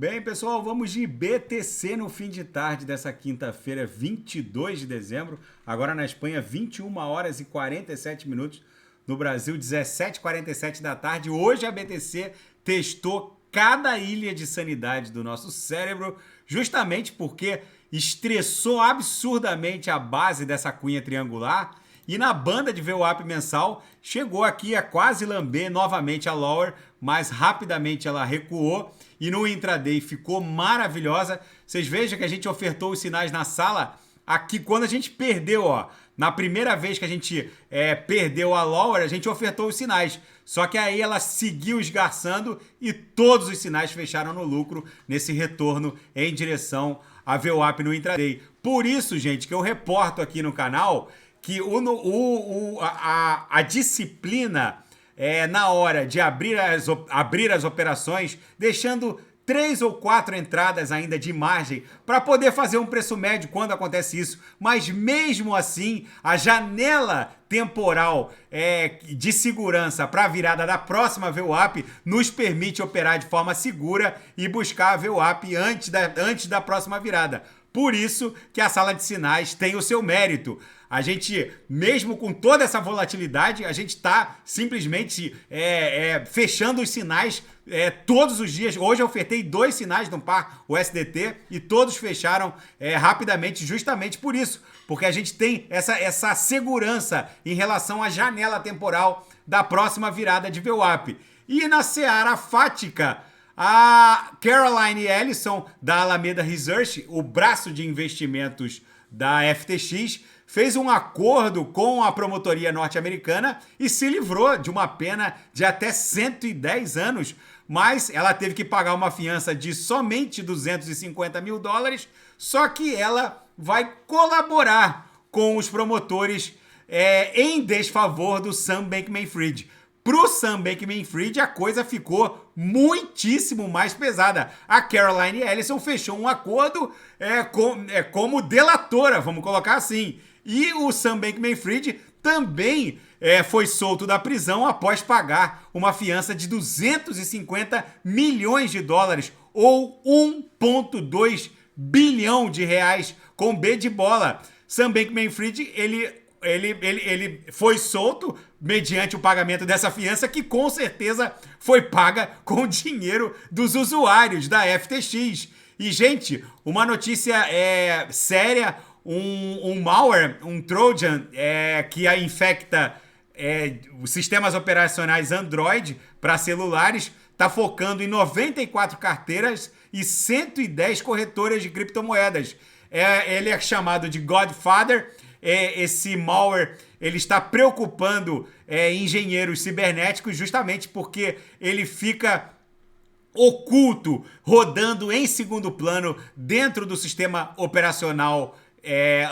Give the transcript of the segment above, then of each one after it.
Bem, pessoal, vamos de BTC no fim de tarde dessa quinta-feira, 22 de dezembro. Agora na Espanha, 21 horas e 47 minutos. No Brasil, 17h47 da tarde. Hoje a BTC testou cada ilha de sanidade do nosso cérebro, justamente porque estressou absurdamente a base dessa cunha triangular. E na banda de VWAP mensal, chegou aqui a quase lamber novamente a lower, mas rapidamente ela recuou e no intraday ficou maravilhosa. Vocês vejam que a gente ofertou os sinais na sala aqui quando a gente perdeu, ó. Na primeira vez que a gente perdeu a lower, a gente ofertou os sinais. Só que aí ela seguiu esgarçando e todos os sinais fecharam no lucro nesse retorno em direção a VWAP no intraday. Por isso, gente, que eu reporto aqui no canal que a disciplina na hora de abrir as operações, deixando 3 ou 4 entradas ainda de margem para poder fazer um preço médio quando acontece isso. Mas mesmo assim, a janela temporal de segurança para a virada da próxima VWAP nos permite operar de forma segura e buscar a VWAP antes da próxima virada. Por isso que a sala de sinais tem o seu mérito. A gente, mesmo com toda essa volatilidade, a gente está simplesmente fechando os sinais todos os dias. Hoje eu ofertei 2 sinais no par USDT e todos fecharam rapidamente, justamente por isso. Porque a gente tem essa segurança em relação à janela temporal da próxima virada de VWAP. E na seara fática, a Caroline Ellison, da Alameda Research, o braço de investimentos da FTX, fez um acordo com a promotoria norte-americana e se livrou de uma pena de até 110 anos, mas ela teve que pagar uma fiança de somente $250 mil, só que ela vai colaborar com os promotores em desfavor do Sam Bankman-Fried. Para o Sam Bankman-Fried, a coisa ficou muitíssimo mais pesada. A Caroline Ellison fechou um acordo como delatora, vamos colocar assim. E o Sam Bankman-Fried também foi solto da prisão após pagar uma fiança de $250 milhões, ou 1,2 bilhão de reais, com B de bola. Sam Bankman-Fried, ele foi solto mediante o pagamento dessa fiança, que com certeza foi paga com dinheiro dos usuários da FTX. E, gente, uma notícia séria, um malware, um Trojan que infecta os sistemas operacionais Android para celulares, está focando em 94 carteiras e 110 corretoras de criptomoedas. Ele é chamado de Godfather. Esse malware ele está preocupando engenheiros cibernéticos justamente porque ele fica oculto, rodando em segundo plano dentro do sistema operacional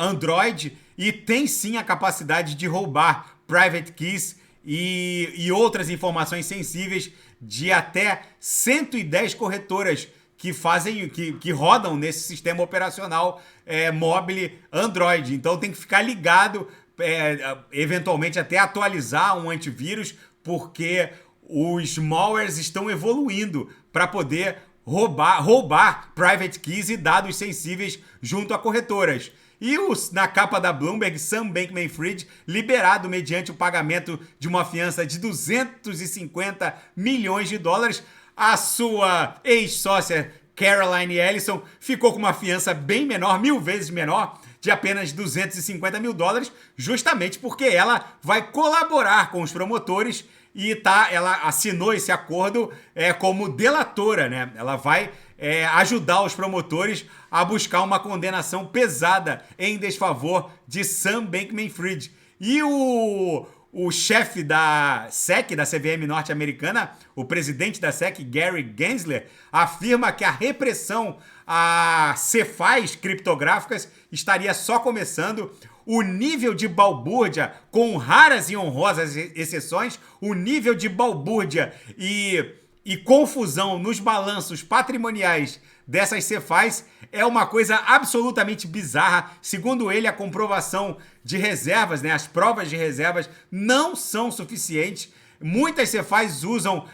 Android e tem sim a capacidade de roubar private keys e outras informações sensíveis de até 110 corretoras que rodam nesse sistema operacional mobile Android. Então tem que ficar ligado, eventualmente até atualizar um antivírus, porque os malwares estão evoluindo para poder roubar private keys e dados sensíveis junto a corretoras. E na capa da Bloomberg, Sam Bankman-Fried liberado mediante o pagamento de uma fiança de $250 milhões. A sua ex-sócia Caroline Ellison ficou com uma fiança bem menor, 1000 vezes menor, de apenas $250 mil, justamente porque ela vai colaborar com os promotores e ela assinou esse acordo como delatora, né? Ela vai ajudar os promotores a buscar uma condenação pesada em desfavor de Sam Bankman-Fried. E o chefe da SEC, da CVM norte-americana, o presidente da SEC, Gary Gensler, afirma que a repressão a CeFIs criptográficas estaria só começando. O nível de balbúrdia, com raras e honrosas exceções, o nível de balbúrdia e confusão nos balanços patrimoniais dessas CeFIs é uma coisa absolutamente bizarra. Segundo ele, a comprovação de reservas, né, as provas de reservas não são suficientes. Muitas Cefais usam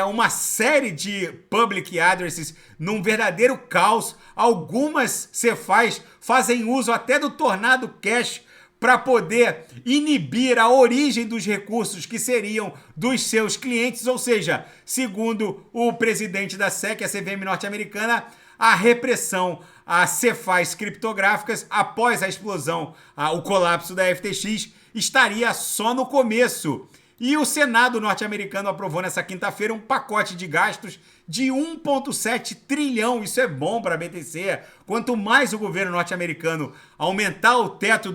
uma série de public addresses num verdadeiro caos. Algumas Cefais fazem uso até do Tornado Cash para poder inibir a origem dos recursos que seriam dos seus clientes, ou seja, segundo o presidente da SEC, a CVM norte-americana, a repressão a Cefais criptográficas após a explosão, o colapso da FTX, estaria só no começo. E o Senado norte-americano aprovou nessa quinta-feira um pacote de gastos de 1,7 trilhão. Isso é bom para a BTC. Quanto mais o governo norte-americano aumentar o teto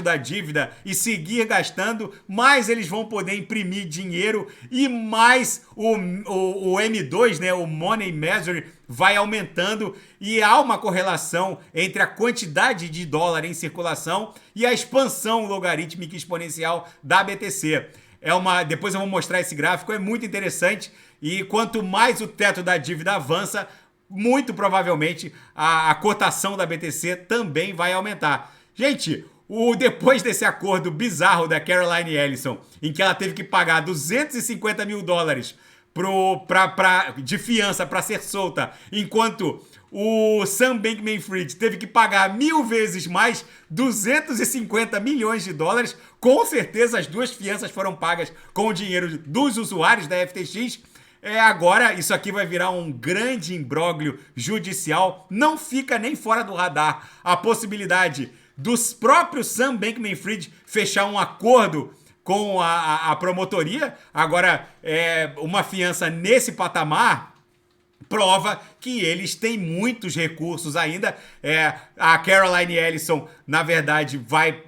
da dívida e seguir gastando, mais eles vão poder imprimir dinheiro e mais o M2, né, o Money Measure, vai aumentando. E há uma correlação entre a quantidade de dólar em circulação e a expansão logarítmica exponencial da BTC. Depois eu vou mostrar esse gráfico, é muito interessante, e quanto mais o teto da dívida avança, muito provavelmente a cotação da BTC também vai aumentar. Gente, depois desse acordo bizarro da Caroline Ellison, em que ela teve que pagar 250 mil dólares de fiança para ser solta, enquanto o Sam Bankman-Fried teve que pagar 1000 vezes mais, 250 milhões de dólares. Com certeza as duas fianças foram pagas com o dinheiro dos usuários da FTX. Agora isso aqui vai virar um grande imbróglio judicial. Não fica nem fora do radar a possibilidade dos próprios Sam Bankman-Fried fechar um acordo com a promotoria. Agora, uma fiança nesse patamar prova que eles têm muitos recursos ainda. A Caroline Ellison, na verdade, vai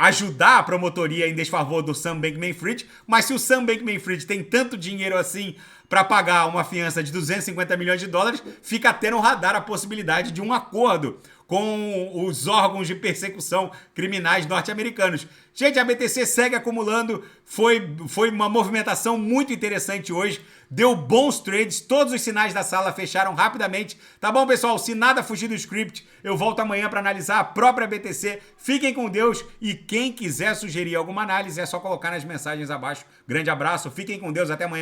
ajudar a promotoria em desfavor do Sam Bankman-Fried, mas se o Sam Bankman-Fried tem tanto dinheiro assim para pagar uma fiança de 250 milhões de dólares, fica até no radar a possibilidade de um acordo com os órgãos de persecução criminais norte-americanos. Gente, a BTC segue acumulando, foi uma movimentação muito interessante hoje, deu bons trades, todos os sinais da sala fecharam rapidamente. Tá bom, pessoal? Se nada fugir do script, eu volto amanhã para analisar a própria BTC. Fiquem com Deus e quem quiser sugerir alguma análise é só colocar nas mensagens abaixo. Grande abraço, fiquem com Deus, até amanhã.